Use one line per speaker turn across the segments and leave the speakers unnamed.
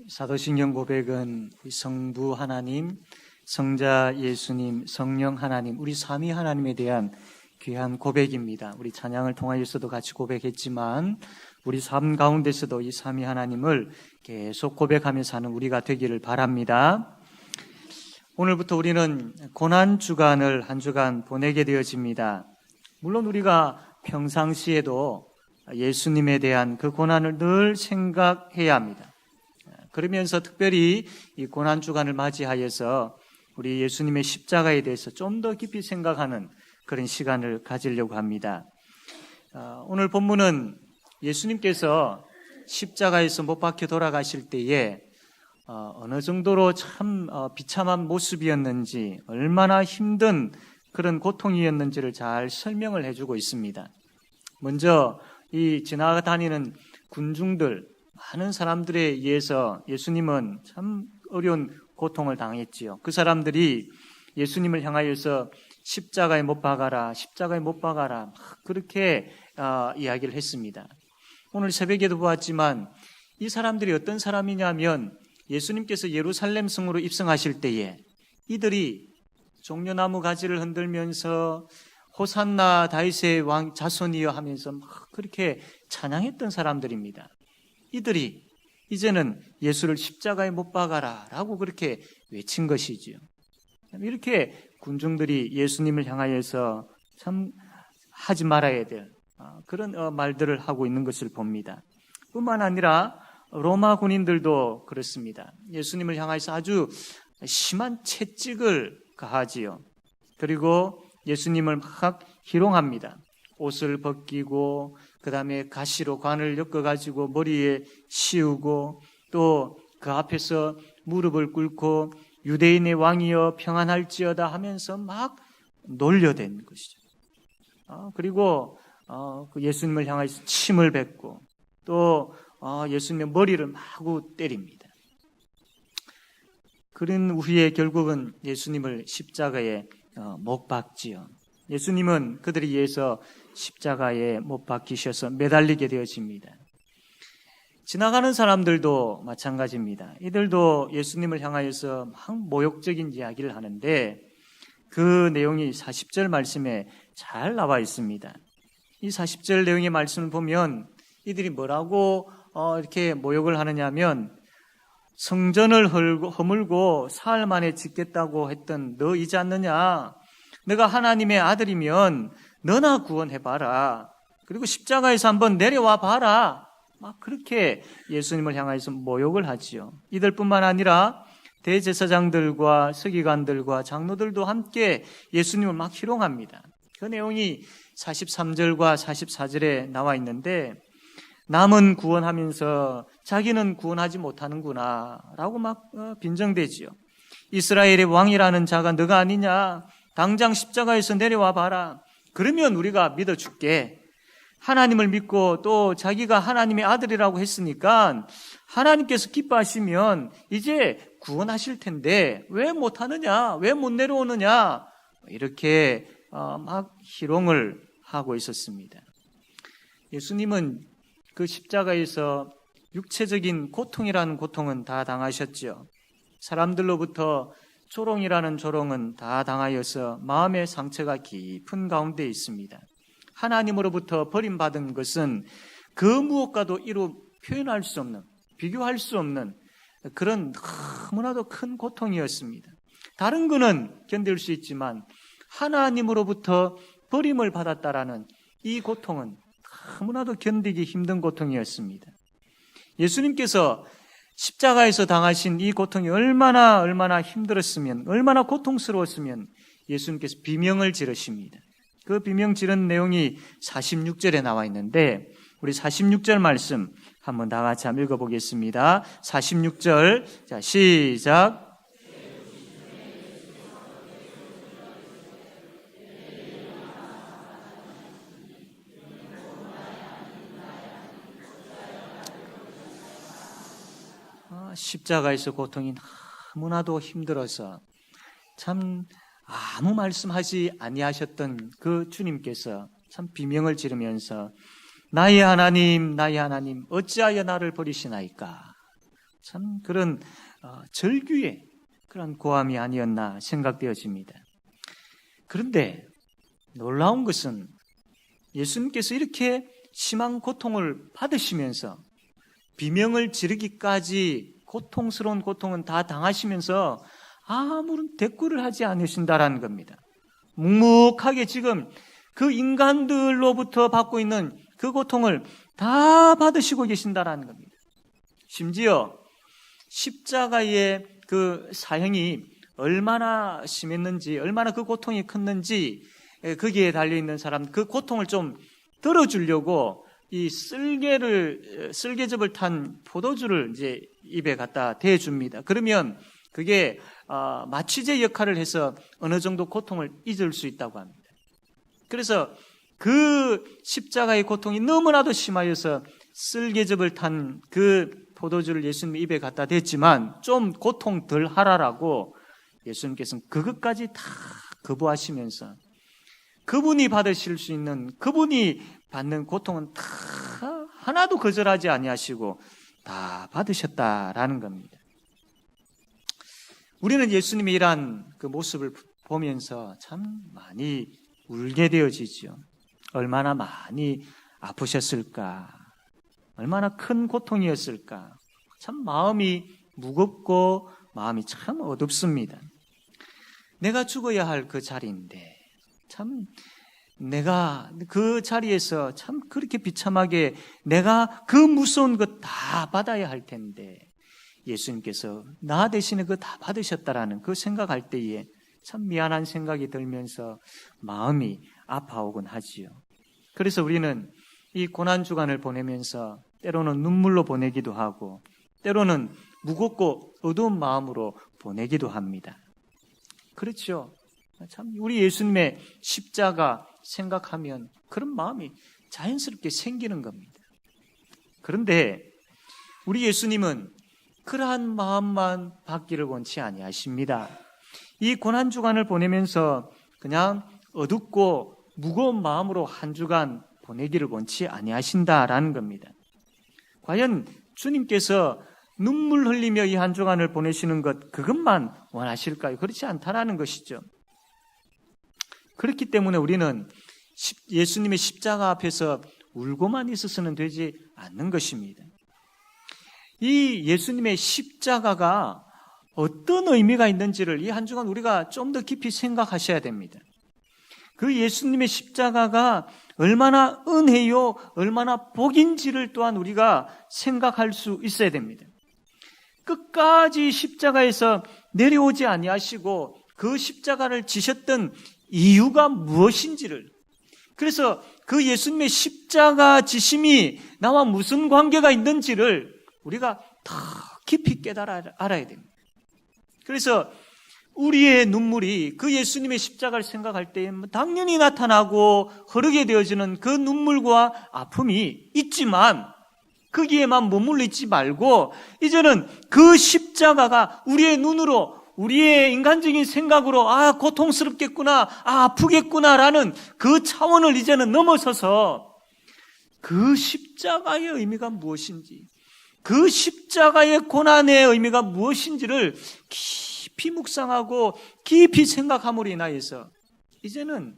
사도신경 고백은 성부 하나님, 성자 예수님, 성령 하나님, 우리 삼위 하나님에 대한 귀한 고백입니다. 우리 찬양을 통하여서도 같이 고백했지만 우리 삶 가운데서도 이 삼위 하나님을 계속 고백하며 사는 우리가 되기를 바랍니다. 오늘부터 우리는 고난주간을 한 주간 보내게 되어집니다. 물론 우리가 평상시에도 예수님에 대한 그 고난을 늘 생각해야 합니다. 그러면서 특별히 이 고난주간을 맞이하여서 우리 예수님의 십자가에 대해서 좀 더 깊이 생각하는 그런 시간을 가지려고 합니다. 오늘 본문은 예수님께서 십자가에서 못 박혀 돌아가실 때에 어느 정도로 참 비참한 모습이었는지, 얼마나 힘든 그런 고통이었는지를 잘 설명을 해주고 있습니다. 먼저 이 지나다니는 군중들, 많은 사람들에 의해서 예수님은 참 어려운 고통을 당했지요. 그 사람들이 예수님을 향하여서 십자가에 못 박아라, 십자가에 못 박아라, 막 그렇게 이야기를 했습니다. 오늘 새벽에도 보았지만 이 사람들이 어떤 사람이냐면 예수님께서 예루살렘 성으로 입성하실 때에 이들이 종려나무 가지를 흔들면서 호산나 다윗의 왕 자손이여 하면서 막 그렇게 찬양했던 사람들입니다. 이들이 이제는 예수를 십자가에 못 박아라 라고 그렇게 외친 것이지요. 이렇게 군중들이 예수님을 향하여서 참 하지 말아야 될 그런 말들을 하고 있는 것을 봅니다. 뿐만 아니라 로마 군인들도 그렇습니다. 예수님을 향하여서 아주 심한 채찍을 가하지요. 그리고 예수님을 막 희롱합니다. 옷을 벗기고 그 다음에 가시로 관을 엮어가지고 머리에 씌우고 또 그 앞에서 무릎을 꿇고 유대인의 왕이여 평안할지어다 하면서 막 놀려댄 것이죠. 그리고 예수님을 향해서 침을 뱉고 또 예수님의 머리를 마구 때립니다. 그런 후에 결국은 예수님을 십자가에 못 박지요. 예수님은 그들에 의해서 십자가에 못 박히셔서 매달리게 되어집니다. 지나가는 사람들도 마찬가지입니다. 이들도 예수님을 향하여서 막 모욕적인 이야기를 하는데 그 내용이 40절 말씀에 잘 나와 있습니다. 이 40절 내용의 말씀을 보면 이들이 뭐라고 이렇게 모욕을 하느냐 하면 성전을 허물고 사흘 만에 짓겠다고 했던 너이지 않느냐? 너가 하나님의 아들이면 너나 구원해봐라. 그리고 십자가에서 한번 내려와 봐라. 막 그렇게 예수님을 향해서 모욕을 하지요. 이들뿐만 아니라 대제사장들과 서기관들과 장로들도 함께 예수님을 막 희롱합니다. 그 내용이 43절과 44절에 나와 있는데 남은 구원하면서 자기는 구원하지 못하는구나 라고 막 빈정대지요. 이스라엘의 왕이라는 자가 너가 아니냐? 당장 십자가에서 내려와 봐라. 그러면 우리가 믿어줄게. 하나님을 믿고 또 자기가 하나님의 아들이라고 했으니까 하나님께서 기뻐하시면 이제 구원하실 텐데 왜 못하느냐? 왜 못 내려오느냐? 이렇게 막 희롱을 하고 있었습니다. 예수님은 그 십자가에서 육체적인 고통이라는 고통은 다 당하셨죠. 사람들로부터 조롱이라는 조롱은 다 당하여서 마음의 상처가 깊은 가운데 있습니다. 하나님으로부터 버림받은 것은 그 무엇과도 이루 표현할 수 없는, 비교할 수 없는 그런 너무나도 큰 고통이었습니다. 다른 거는 견딜 수 있지만 하나님으로부터 버림을 받았다라는 이 고통은 너무나도 견디기 힘든 고통이었습니다. 예수님께서 십자가에서 당하신 이 고통이 얼마나 힘들었으면, 얼마나 고통스러웠으면 예수님께서 비명을 지르십니다. 그 비명 지른 내용이 46절에 나와 있는데 우리 46절 말씀 한번 다 같이 한번 읽어보겠습니다. 46절, 자 시작. 십자가에서 고통이 너무나도 힘들어서 참 아무 말씀하지 아니하셨던 그 주님께서 참 비명을 지르면서 나의 하나님 어찌하여 나를 버리시나이까? 참 그런 절규의 그런 고함이 아니었나 생각되어집니다. 그런데 놀라운 것은 예수님께서 이렇게 심한 고통을 받으시면서 비명을 지르기까지 고통스러운 고통은 다 당하시면서 아무런 대꾸를 하지 않으신다라는 겁니다. 묵묵하게 지금 그 인간들로부터 받고 있는 그 고통을 다 받으시고 계신다라는 겁니다. 심지어 십자가의 그 사형이 얼마나 심했는지, 얼마나 그 고통이 컸는지 거기에 달려있는 사람 그 고통을 좀 들어주려고 이 쓸개즙을 탄 포도주를 이제 입에 갖다 대줍니다. 그러면 그게 마취제 역할을 해서 어느 정도 고통을 잊을 수 있다고 합니다. 그래서 그 십자가의 고통이 너무나도 심하여서 쓸개즙을 탄 그 포도주를 예수님 입에 갖다 댔지만 좀 고통 덜 하라라고 예수님께서는 그것까지 다 거부하시면서 그분이 받으실 수 있는, 그분이 받는 고통은 다 하나도 거절하지 아니하시고 다 받으셨다라는 겁니다. 우리는 예수님의 이러한 그 모습을 보면서 참 많이 울게 되어지죠. 얼마나 많이 아프셨을까, 얼마나 큰 고통이었을까. 참 마음이 무겁고 마음이 참 어둡습니다. 내가 죽어야 할 그 자리인데 참 내가 그 자리에서 참 그렇게 비참하게 내가 그 무서운 것 다 받아야 할 텐데 예수님께서 나 대신에 그거 다 받으셨다라는 그 생각할 때에 참 미안한 생각이 들면서 마음이 아파오곤 하지요. 그래서 우리는 이 고난주간을 보내면서 때로는 눈물로 보내기도 하고 때로는 무겁고 어두운 마음으로 보내기도 합니다. 그렇죠. 참 우리 예수님의 십자가 생각하면 그런 마음이 자연스럽게 생기는 겁니다. 그런데 우리 예수님은 그러한 마음만 받기를 원치 아니하십니다. 이 고난주간을 보내면서 그냥 어둡고 무거운 마음으로 한 주간 보내기를 원치 아니하신다라는 겁니다. 과연 주님께서 눈물 흘리며 이 한 주간을 보내시는 것 그것만 원하실까요? 그렇지 않다라는 것이죠. 그렇기 때문에 우리는 예수님의 십자가 앞에서 울고만 있어서는 되지 않는 것입니다. 이 예수님의 십자가가 어떤 의미가 있는지를 이 한 주간 우리가 좀 더 깊이 생각하셔야 됩니다. 그 예수님의 십자가가 얼마나 은혜요, 얼마나 복인지를 또한 우리가 생각할 수 있어야 됩니다. 끝까지 십자가에서 내려오지 아니하시고 그 십자가를 지셨던 이유가 무엇인지를, 그래서 그 예수님의 십자가 지심이 나와 무슨 관계가 있는지를 우리가 더 깊이 깨달아 알아야 됩니다. 그래서 우리의 눈물이 그 예수님의 십자가를 생각할 때 당연히 나타나고 흐르게 되어지는 그 눈물과 아픔이 있지만 거기에만 머물러 있지 말고 이제는 그 십자가가 우리의 눈으로, 우리의 인간적인 생각으로 고통스럽겠구나, 아프겠구나라는 그 차원을 이제는 넘어서서 그 십자가의 의미가 무엇인지, 그 십자가의 고난의 의미가 무엇인지를 깊이 묵상하고 깊이 생각함으로 인하여서 이제는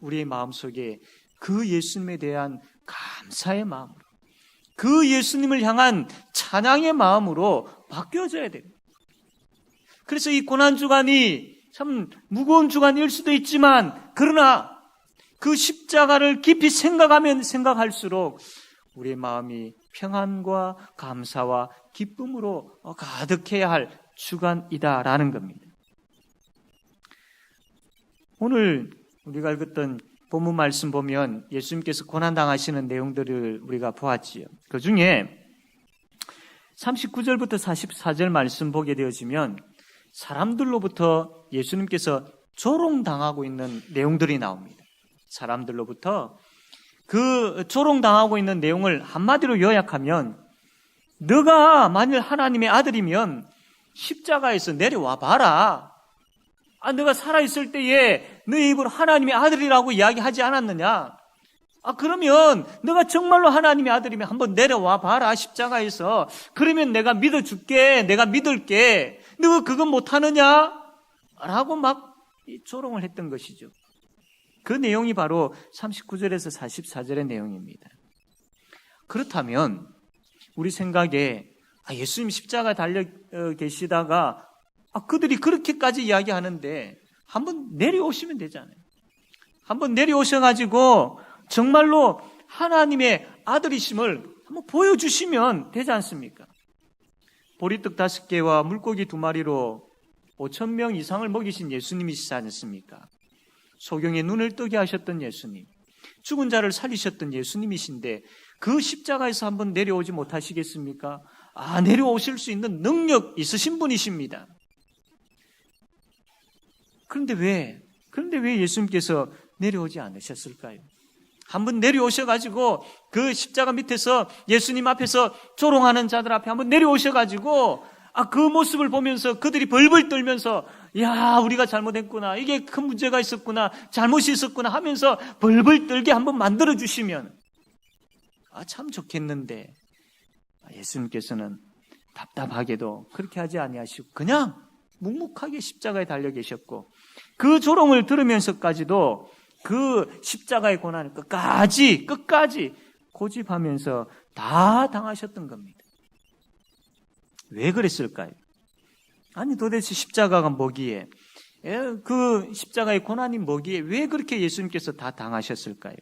우리의 마음속에 그 예수님에 대한 감사의 마음으로, 그 예수님을 향한 찬양의 마음으로 바뀌어져야 됩니다. 그래서 이 고난주간이 참 무거운 주간일 수도 있지만 그러나 그 십자가를 깊이 생각하면 생각할수록 우리의 마음이 평안과 감사와 기쁨으로 가득해야 할 주간이다라는 겁니다. 오늘 우리가 읽었던 본문 말씀 보면 예수님께서 고난당하시는 내용들을 우리가 보았지요. 그 중에 39절부터 44절 말씀 보게 되어지면 사람들로부터 예수님께서 조롱당하고 있는 내용들이 나옵니다. 사람들로부터 그 조롱당하고 있는 내용을 한마디로 요약하면 너가 만일 하나님의 아들이면 십자가에서 내려와 봐라. 너가 살아있을 때에 너의 입으로 하나님의 아들이라고 이야기하지 않았느냐? 그러면 너가 정말로 하나님의 아들이면 한번 내려와 봐라, 십자가에서. 그러면 내가 믿어줄게, 내가 믿을게. 너가 그건 못하느냐? 라고 막 조롱을 했던 것이죠. 그 내용이 바로 39절에서 44절의 내용입니다. 그렇다면 우리 생각에 예수님 십자가에 달려 계시다가 그들이 그렇게까지 이야기하는데 한번 내려오시면 되잖아요. 한번 내려오셔가지고 정말로 하나님의 아들이심을 한번 보여주시면 되지 않습니까? 보리떡 5개와 물고기 2마리로 5,000명 이상을 먹이신 예수님이시지 않습니까? 소경의 눈을 뜨게 하셨던 예수님, 죽은 자를 살리셨던 예수님이신데 그 십자가에서 한번 내려오지 못하시겠습니까? 내려오실 수 있는 능력 있으신 분이십니다. 그런데 왜 예수님께서 내려오지 않으셨을까요? 한번 내려오셔가지고 그 십자가 밑에서 예수님 앞에서 조롱하는 자들 앞에 한번 내려오셔가지고 그 모습을 보면서 그들이 벌벌 떨면서 우리가 잘못했구나, 이게 큰 문제가 있었구나, 잘못이 있었구나 하면서 벌벌 떨게 한번 만들어주시면 참 좋겠는데 예수님께서는 답답하게도 그렇게 하지 아니하시고 그냥 묵묵하게 십자가에 달려 계셨고 그 조롱을 들으면서까지도 그 십자가의 고난을 끝까지 고집하면서 다 당하셨던 겁니다. 왜 그랬을까요? 도대체 십자가가 뭐기에, 그 십자가의 고난이 뭐기에 왜 그렇게 예수님께서 다 당하셨을까요?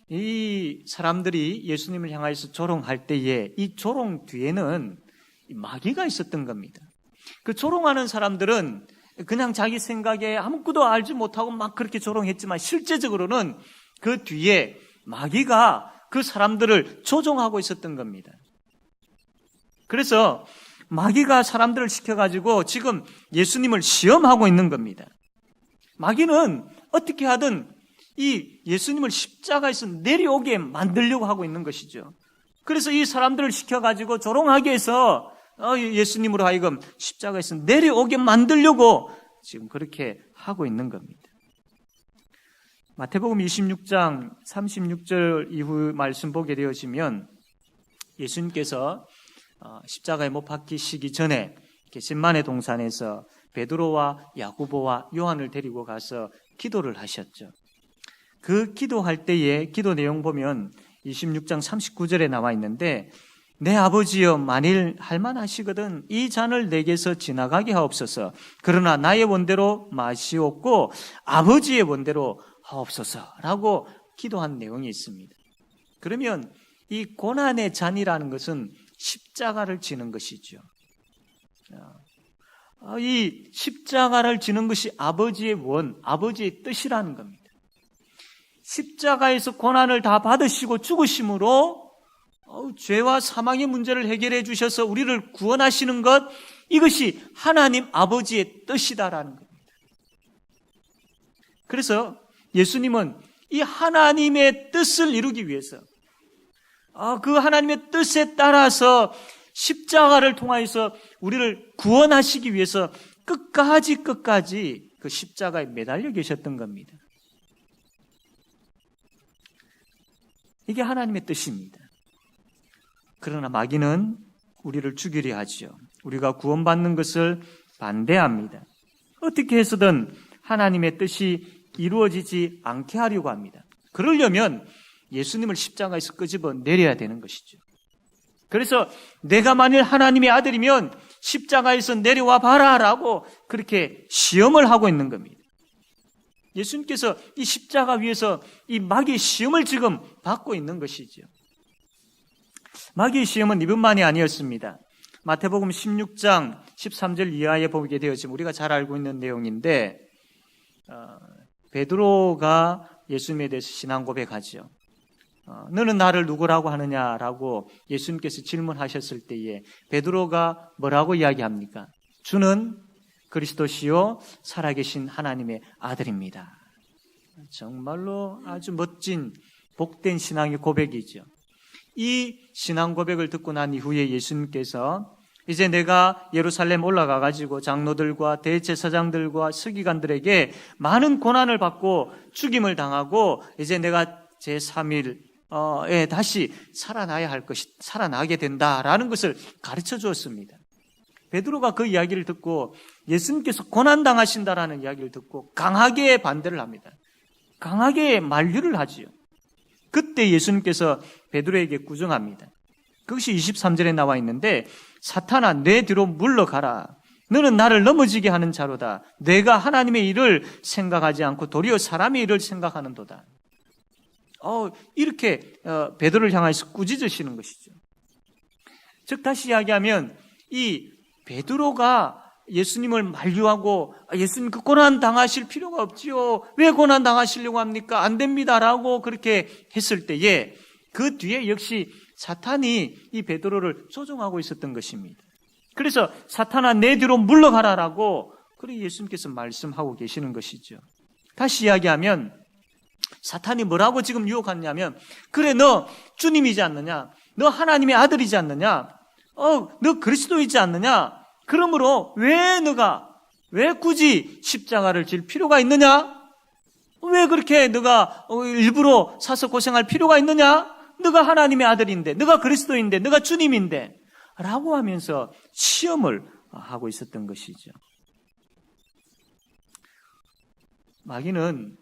이 사람들이 예수님을 향하여서 조롱할 때에 이 조롱 뒤에는 마귀가 있었던 겁니다. 그 조롱하는 사람들은 그냥 자기 생각에 아무것도 알지 못하고 막 그렇게 조롱했지만 실제적으로는 그 뒤에 마귀가 그 사람들을 조종하고 있었던 겁니다. 그래서 마귀가 사람들을 시켜가지고 지금 예수님을 시험하고 있는 겁니다. 마귀는 어떻게 하든 이 예수님을 십자가에서 내려오게 만들려고 하고 있는 것이죠. 그래서 이 사람들을 시켜가지고 조롱하게 해서 예수님으로 하여금 십자가에서 내려오게 만들려고 지금 그렇게 하고 있는 겁니다. 마태복음 26장 36절 이후 말씀 보게 되어지면 예수님께서 십자가에 못 박히시기 전에 겟세마네 동산에서 베드로와 야고보와 요한을 데리고 가서 기도를 하셨죠. 그 기도할 때의 기도 내용 보면 26장 39절에 나와 있는데 내 아버지여 만일 할만하시거든 이 잔을 내게서 지나가게 하옵소서. 그러나 나의 원대로 마시옵고 아버지의 원대로 하옵소서라고 기도한 내용이 있습니다. 그러면 이 고난의 잔이라는 것은 십자가를 지는 것이죠. 이 십자가를 지는 것이 아버지의 아버지의 뜻이라는 겁니다. 십자가에서 고난을 다 받으시고 죽으심으로 죄와 사망의 문제를 해결해 주셔서 우리를 구원하시는 것, 이것이 하나님 아버지의 뜻이다라는 겁니다. 그래서 예수님은 이 하나님의 뜻을 이루기 위해서 그 하나님의 뜻에 따라서 십자가를 통하여서 우리를 구원하시기 위해서 끝까지 그 십자가에 매달려 계셨던 겁니다. 이게 하나님의 뜻입니다. 그러나 마귀는 우리를 죽이려 하지요. 우리가 구원받는 것을 반대합니다. 어떻게 해서든 하나님의 뜻이 이루어지지 않게 하려고 합니다. 그러려면 예수님을 십자가에서 끄집어 내려야 되는 것이죠. 그래서 내가 만일 하나님의 아들이면 십자가에서 내려와 봐라라고 그렇게 시험을 하고 있는 겁니다. 예수님께서 이 십자가 위에서 이 마귀의 시험을 지금 받고 있는 것이죠. 마귀의 시험은 이뿐만이 아니었습니다. 마태복음 16장 13절 이하에 보게 되었지만 우리가 잘 알고 있는 내용인데 베드로가 예수님에 대해서 신앙 고백하죠. 너는 나를 누구라고 하느냐라고 예수님께서 질문하셨을 때에 베드로가 뭐라고 이야기합니까? 주는 그리스도시요 살아계신 하나님의 아들입니다. 정말로 아주 멋진 복된 신앙의 고백이죠. 이 신앙 고백을 듣고 난 이후에 예수님께서 이제 내가 예루살렘 올라가 가지고 장로들과 대제사장들과 서기관들에게 많은 고난을 받고 죽임을 당하고 이제 내가 제3일에 다시 살아나게 된다라는 것을 가르쳐 주었습니다. 베드로가 그 이야기를 듣고 예수님께서 고난 당하신다라는 이야기를 듣고 강하게 반대를 합니다. 강하게 만류를 하지요. 그때 예수님께서 베드로에게 구정합니다. 그것이 23절에 나와 있는데 사탄아 내 뒤로 물러가라. 너는 나를 넘어지게 하는 자로다. 내가 하나님의 일을 생각하지 않고 도리어 사람의 일을 생각하는도다. 이렇게 베드로를 향해서 꾸짖으시는 것이죠. 즉 다시 이야기하면 이 베드로가 예수님을 만류하고 예수님 그 고난 당하실 필요가 없지요. 왜 고난 당하시려고 합니까? 안 됩니다라고 그렇게 했을 때에 그 뒤에 역시 사탄이 이 베드로를 조종하고 있었던 것입니다. 그래서 사탄아 내 뒤로 물러가라라고 그렇게 예수님께서 말씀하고 계시는 것이죠. 다시 이야기하면 사탄이 뭐라고 지금 유혹하냐면 그래 너 주님이지 않느냐? 너 하나님의 아들이지 않느냐? 너 그리스도이지 않느냐? 그러므로 왜 굳이 십자가를 질 필요가 있느냐? 왜 그렇게 너가 일부러 사서 고생할 필요가 있느냐? 너가 하나님의 아들인데, 너가 그리스도인데, 너가 주님인데 라고 하면서 시험을 하고 있었던 것이죠. 마귀는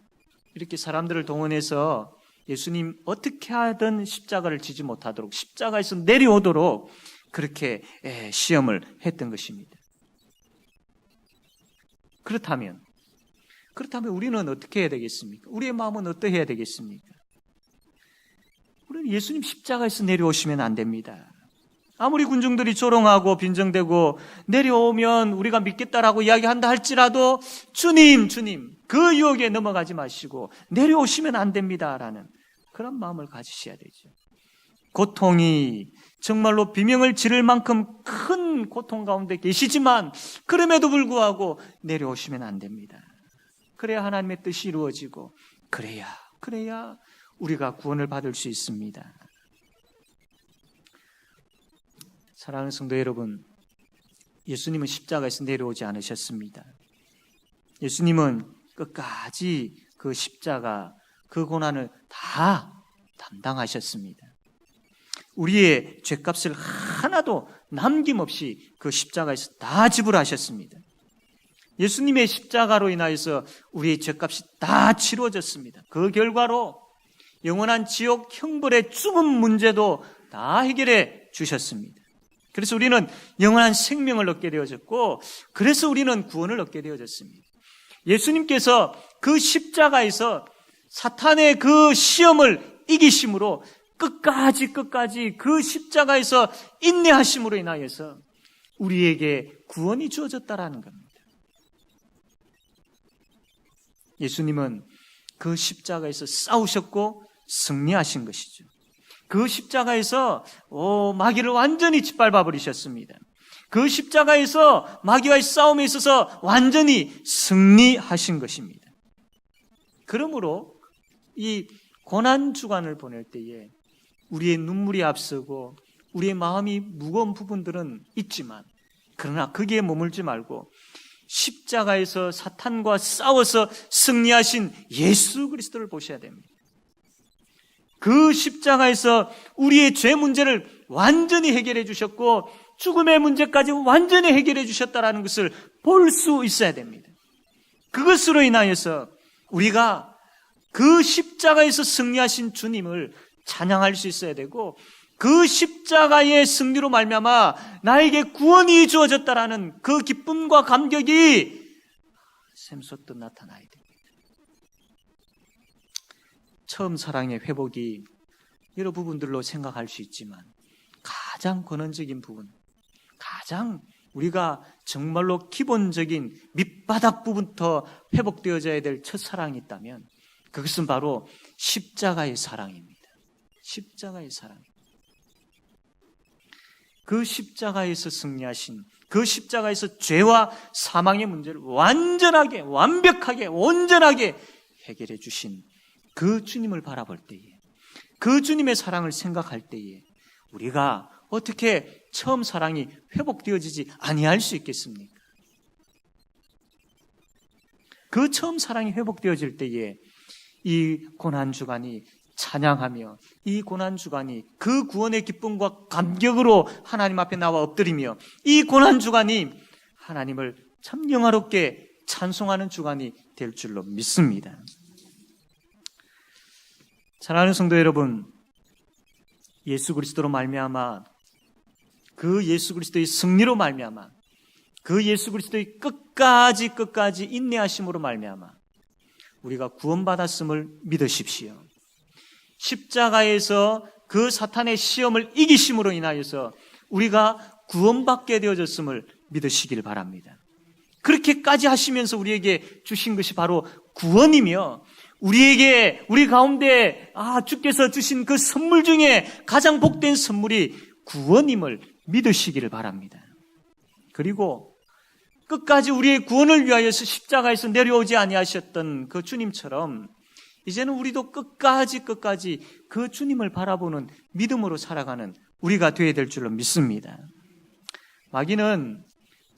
이렇게 사람들을 동원해서 예수님 어떻게 하든 십자가를 지지 못하도록 십자가에서 내려오도록 그렇게 시험을 했던 것입니다. 그렇다면 우리는 어떻게 해야 되겠습니까? 우리의 마음은 어떻게 해야 되겠습니까? 우리는 예수님 십자가에서 내려오시면 안 됩니다. 아무리 군중들이 조롱하고 빈정대고 내려오면 우리가 믿겠다라고 이야기한다 할지라도 주님 그 유혹에 넘어가지 마시고 내려오시면 안 됩니다라는 그런 마음을 가지셔야 되죠. 고통이 정말로 비명을 지를 만큼 큰 고통 가운데 계시지만 그럼에도 불구하고 내려오시면 안 됩니다. 그래야 하나님의 뜻이 이루어지고 그래야 우리가 구원을 받을 수 있습니다. 사랑하는 성도 여러분, 예수님은 십자가에서 내려오지 않으셨습니다. 예수님은 끝까지 그 십자가, 그 고난을 다 담당하셨습니다. 우리의 죄값을 하나도 남김없이 그 십자가에서 다 지불하셨습니다. 예수님의 십자가로 인하여서 우리의 죄값이 다 치루어졌습니다. 그 결과로 영원한 지옥 형벌의 죽음 문제도 다 해결해 주셨습니다. 그래서 우리는 영원한 생명을 얻게 되어졌고 그래서 우리는 구원을 얻게 되어졌습니다. 예수님께서 그 십자가에서 사탄의 그 시험을 이기심으로 끝까지 그 십자가에서 인내하심으로 인하여서 우리에게 구원이 주어졌다라는 겁니다. 예수님은 그 십자가에서 싸우셨고 승리하신 것이죠. 그 십자가에서 마귀를 완전히 짓밟아 버리셨습니다. 그 십자가에서 마귀와의 싸움에 있어서 완전히 승리하신 것입니다. 그러므로 이 고난 주간을 보낼 때에 우리의 눈물이 앞서고 우리의 마음이 무거운 부분들은 있지만 그러나 거기에 머물지 말고 십자가에서 사탄과 싸워서 승리하신 예수 그리스도를 보셔야 됩니다. 그 십자가에서 우리의 죄 문제를 완전히 해결해 주셨고 죽음의 문제까지 완전히 해결해 주셨다는 것을 볼 수 있어야 됩니다. 그것으로 인하여서 우리가 그 십자가에서 승리하신 주님을 찬양할 수 있어야 되고 그 십자가의 승리로 말미암아 나에게 구원이 주어졌다라는 그 기쁨과 감격이 샘솟듯 나타나야 됩니다. 처음 사랑의 회복이 여러 부분들로 생각할 수 있지만 가장 근원적인 부분, 가장 우리가 정말로 기본적인 밑바닥 부분부터 회복되어져야 될 첫사랑이 있다면 그것은 바로 십자가의 사랑입니다. 십자가의 사랑. 그 십자가에서 승리하신, 그 십자가에서 죄와 사망의 문제를 완전하게, 완벽하게, 온전하게 해결해 주신 그 주님을 바라볼 때에, 그 주님의 사랑을 생각할 때에 우리가 어떻게 처음 사랑이 회복되어지지 아니할 수 있겠습니까? 그 처음 사랑이 회복되어질 때에 이 고난주간이 찬양하며 이 고난주간이 그 구원의 기쁨과 감격으로 하나님 앞에 나와 엎드리며 이 고난주간이 하나님을 참 영화롭게 찬송하는 주간이 될 줄로 믿습니다. 사랑하는 성도 여러분, 예수 그리스도로 말미암아 그 예수 그리스도의 승리로 말미암아 그 예수 그리스도의 끝까지 인내하심으로 말미암아 우리가 구원받았음을 믿으십시오. 십자가에서 그 사탄의 시험을 이기심으로 인하여서 우리가 구원받게 되어졌음을 믿으시길 바랍니다. 그렇게까지 하시면서 우리에게 주신 것이 바로 구원이며 우리 가운데 주께서 주신 그 선물 중에 가장 복된 선물이 구원임을 믿으시기를 바랍니다. 그리고 끝까지 우리의 구원을 위하여서 십자가에서 내려오지 아니하셨던 그 주님처럼 이제는 우리도 끝까지 그 주님을 바라보는 믿음으로 살아가는 우리가 되어야 될 줄로 믿습니다. 마귀는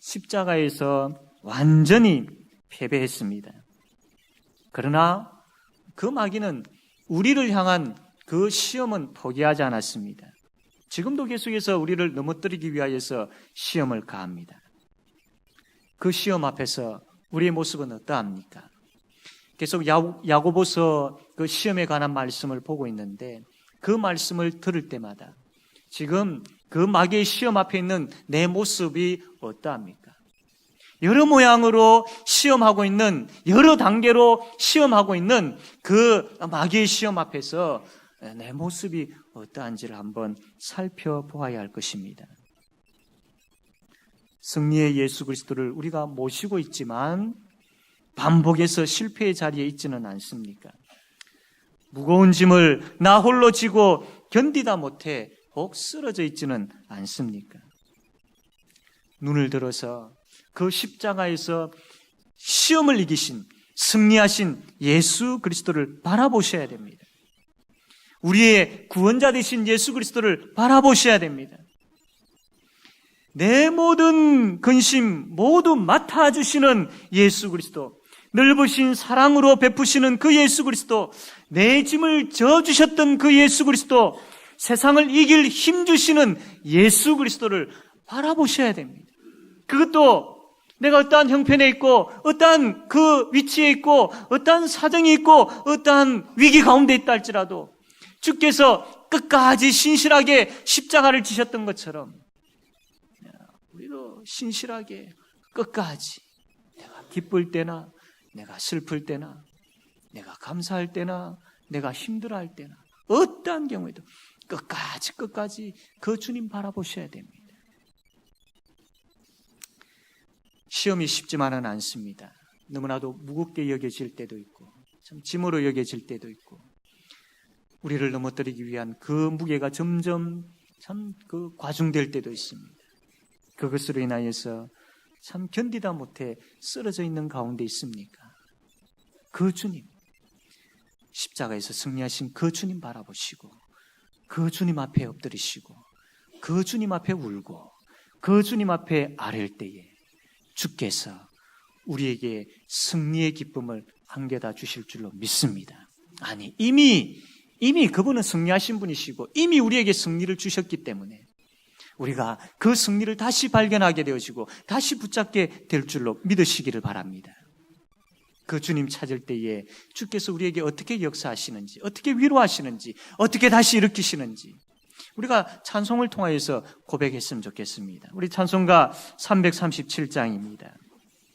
십자가에서 완전히 패배했습니다. 그러나 그 마귀는 우리를 향한 그 시험은 포기하지 않았습니다. 지금도 계속해서 우리를 넘어뜨리기 위하여서 시험을 가합니다. 그 시험 앞에서 우리의 모습은 어떠합니까? 계속 야고보서 그 시험에 관한 말씀을 보고 있는데 그 말씀을 들을 때마다 지금 그 마귀의 시험 앞에 있는 내 모습이 어떠합니까? 여러 모양으로 시험하고 있는, 여러 단계로 시험하고 있는 그 마귀의 시험 앞에서 내 모습이 어떠한지를 한번 살펴보아야 할 것입니다. 승리의 예수 그리스도를 우리가 모시고 있지만 반복해서 실패의 자리에 있지는 않습니까? 무거운 짐을 나 홀로 지고 견디다 못해 혹 쓰러져 있지는 않습니까? 눈을 들어서 그 십자가에서 시험을 이기신, 승리하신 예수 그리스도를 바라보셔야 됩니다. 우리의 구원자 되신 예수 그리스도를 바라보셔야 됩니다. 내 모든 근심 모두 맡아주시는 예수 그리스도, 넓으신 사랑으로 베푸시는 그 예수 그리스도, 내 짐을 져주셨던 그 예수 그리스도, 세상을 이길 힘 주시는 예수 그리스도를 바라보셔야 됩니다. 그것도 내가 어떠한 형편에 있고 어떠한 그 위치에 있고 어떠한 사정이 있고 어떠한 위기 가운데 있다 할지라도 주께서 끝까지 신실하게 십자가를 지셨던 것처럼 우리도 신실하게 끝까지 내가 기쁠 때나 내가 슬플 때나 내가 감사할 때나 내가 힘들어할 때나 어떠한 경우에도 끝까지 그 주님 바라보셔야 됩니다. 시험이 쉽지만은 않습니다. 너무나도 무겁게 여겨질 때도 있고 참 짐으로 여겨질 때도 있고 우리를 넘어뜨리기 위한 그 무게가 점점 참 그 과중될 때도 있습니다. 그것으로 인하여서 참 견디다 못해 쓰러져 있는 가운데 있습니까? 그 주님, 십자가에서 승리하신 그 주님 바라보시고 그 주님 앞에 엎드리시고 그 주님 앞에 울고 그 주님 앞에 아랠 때에 주께서 우리에게 승리의 기쁨을 안겨다 주실 줄로 믿습니다. 아니, 이미 그분은 승리하신 분이시고 이미 우리에게 승리를 주셨기 때문에 우리가 그 승리를 다시 발견하게 되어지고 다시 붙잡게 될 줄로 믿으시기를 바랍니다. 그 주님 찾을 때에 주께서 우리에게 어떻게 역사하시는지, 어떻게 위로하시는지, 어떻게 다시 일으키시는지 우리가 찬송을 통하여서 고백했으면 좋겠습니다. 우리 찬송가 337장입니다.